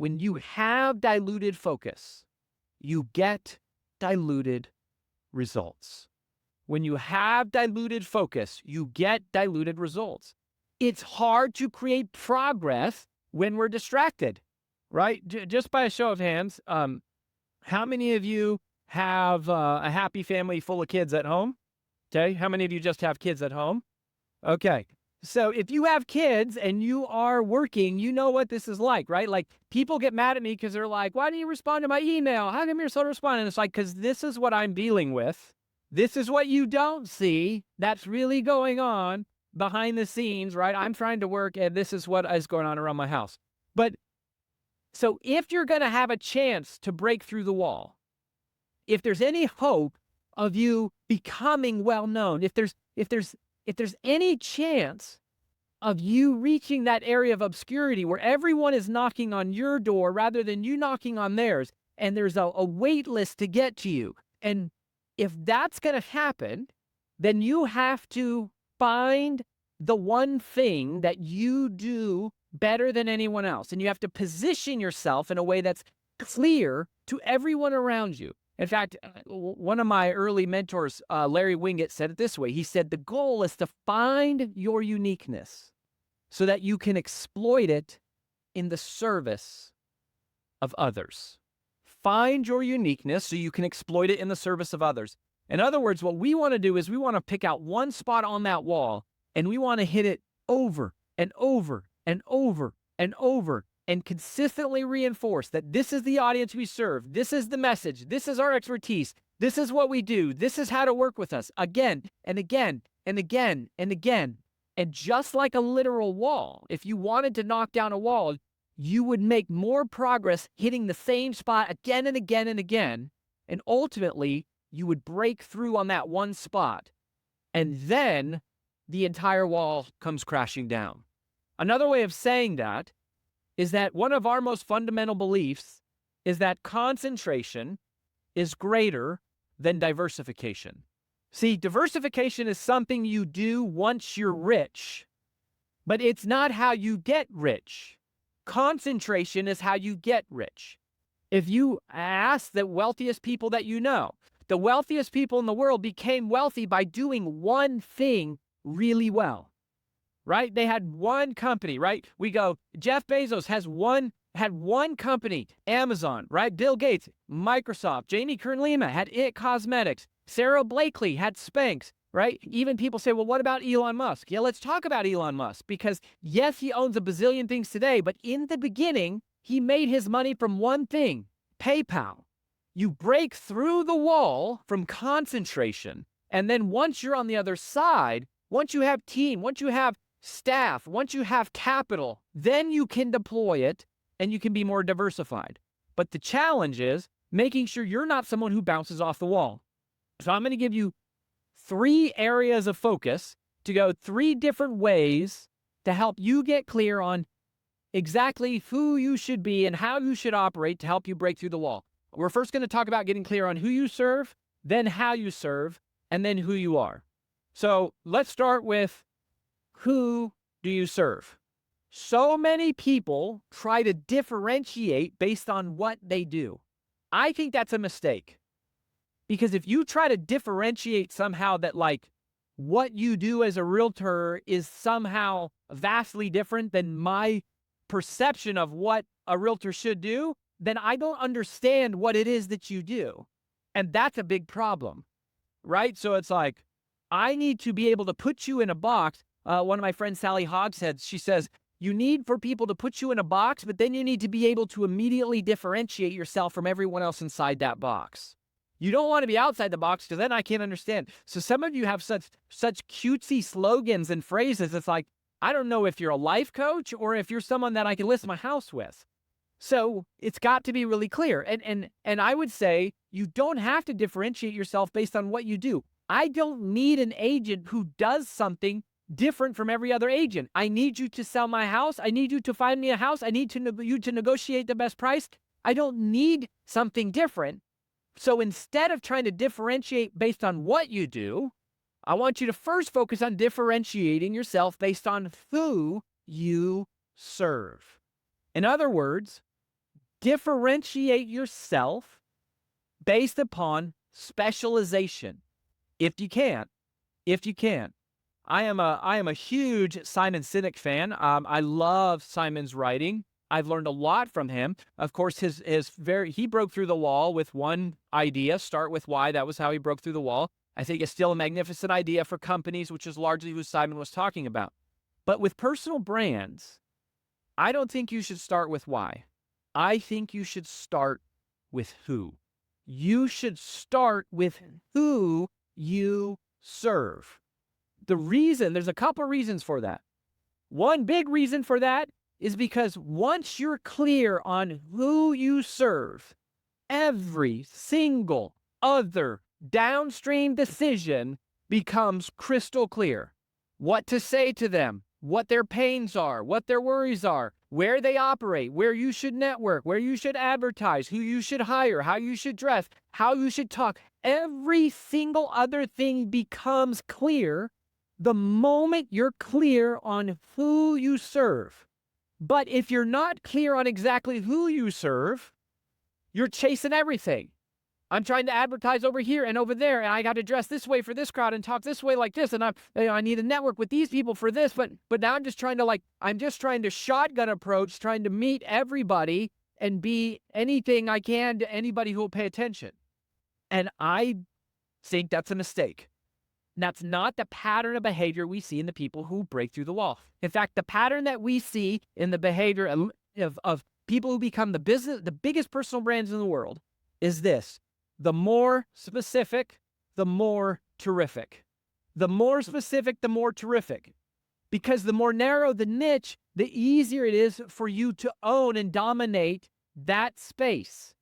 when you have diluted focus, you get diluted results. When you have diluted focus, you get diluted results. It's hard to create progress when we're distracted, right? Just by a show of hands, how many of you have a happy family full of kids at home? Okay. How many of you just have kids at home? Okay. So if you have kids and you are working, you know what this is like, right? Like people get mad at me because they're like, why didn't you respond to my email? How come you're so responding? It's like, because this is what I'm dealing with. This is what you don't see that's really going on behind the scenes, right? I'm trying to work and this is what is going on around my house. But so if you're going to have a chance to break through the wall, if there's any hope of you becoming well known, if there's any chance of you reaching that area of obscurity where everyone is knocking on your door rather than you knocking on theirs, and there's a wait list to get to you. And if that's going to happen, then you have to find the one thing that you do better than anyone else. And you have to position yourself in a way that's clear to everyone around you. In fact, one of my early mentors, Larry Winget, said it this way. He said, the goal is to find your uniqueness so that you can exploit it in the service of others. Find your uniqueness so you can exploit it in the service of others. In other words, what we want to do is we want to pick out one spot on that wall and we want to hit it over and over and over and over and consistently reinforce that this is the audience we serve. This is the message. This is our expertise. This is what we do. This is how to work with us again and again and again and again. And just like a literal wall, if you wanted to knock down a wall, you would make more progress hitting the same spot again and again and again. And ultimately, you would break through on that one spot. And then the entire wall comes crashing down. Another way of saying that is that one of our most fundamental beliefs is that concentration is greater than diversification. See, diversification is something you do once you're rich, but it's not how you get rich. Concentration is how you get rich. If you ask the wealthiest people that you know, the wealthiest people in the world became wealthy by doing one thing really well. Right? They had one company, right? We go, Jeff Bezos had one company, Amazon, right? Bill Gates, Microsoft, Jamie Kern-Lima had It Cosmetics, Sarah Blakely had Spanx, right? Even people say, well, what about Elon Musk? Yeah, let's talk about Elon Musk because yes, he owns a bazillion things today, but in the beginning, he made his money from one thing, PayPal. You break through the wall from concentration. And then once you're on the other side, once you have team, once you have staff, once you have capital, then you can deploy it and you can be more diversified. But the challenge is making sure you're not someone who bounces off the wall. So I'm going to give you 3 areas of focus to go 3 different ways to help you get clear on exactly who you should be and how you should operate to help you break through the wall. We're first going to talk about getting clear on who you serve, then how you serve, and then who you are. So let's start with who do you serve? So many people try to differentiate based on what they do. I think that's a mistake. Because if you try to differentiate somehow that like what you do as a realtor is somehow vastly different than my perception of what a realtor should do, then I don't understand what it is that you do. And that's a big problem, right? So it's like, I need to be able to put you in a box. One of my friends, Sally Hogshead, she says, you need for people to put you in a box, but then you need to be able to immediately differentiate yourself from everyone else inside that box. You don't want to be outside the box because then I can't understand. So some of you have such cutesy slogans and phrases. It's like, I don't know if you're a life coach or if you're someone that I can list my house with. So it's got to be really clear. And I would say you don't have to differentiate yourself based on what you do. I don't need an agent who does something different from every other agent. I need you to sell my house. I need you to find me a house. I need you to negotiate the best price. I don't need something different. So instead of trying to differentiate based on what you do, I want you to first focus on differentiating yourself based on who you serve. In other words, Differentiate yourself based upon specialization. If you can. If you can. I am a huge Simon Sinek fan. I love Simon's writing. I've learned a lot from him. Of course, he broke through the wall with one idea, start with why. That was how he broke through the wall. I think it's still a magnificent idea for companies, which is largely who Simon was talking about. But with personal brands, I don't think you should start with why. I think you should start with who. You should start with who you serve. There's a couple reasons for that. One big reason for that is because once you're clear on who you serve, every single other downstream decision becomes crystal clear. What to say to them, what their pains are, what their worries are, where they operate, where you should network, where you should advertise, who you should hire, how you should dress, how you should talk. Every single other thing becomes clear the moment you're clear on who you serve. But if you're not clear on exactly who you serve, you're chasing everything. I'm trying to advertise over here and over there, and I got to dress this way for this crowd and talk this way like this, and I need to network with these people for this. But now I'm just trying to shotgun approach, trying to meet everybody and be anything I can to anybody who will pay attention. And I think that's a mistake. That's not the pattern of behavior we see in the people who break through the wall. In fact, the pattern that we see in the behavior of people who become the biggest personal brands in the world is this. The more specific, the more terrific. The more specific, the more terrific. Because the more narrow the niche, the easier it is for you to own and dominate that space.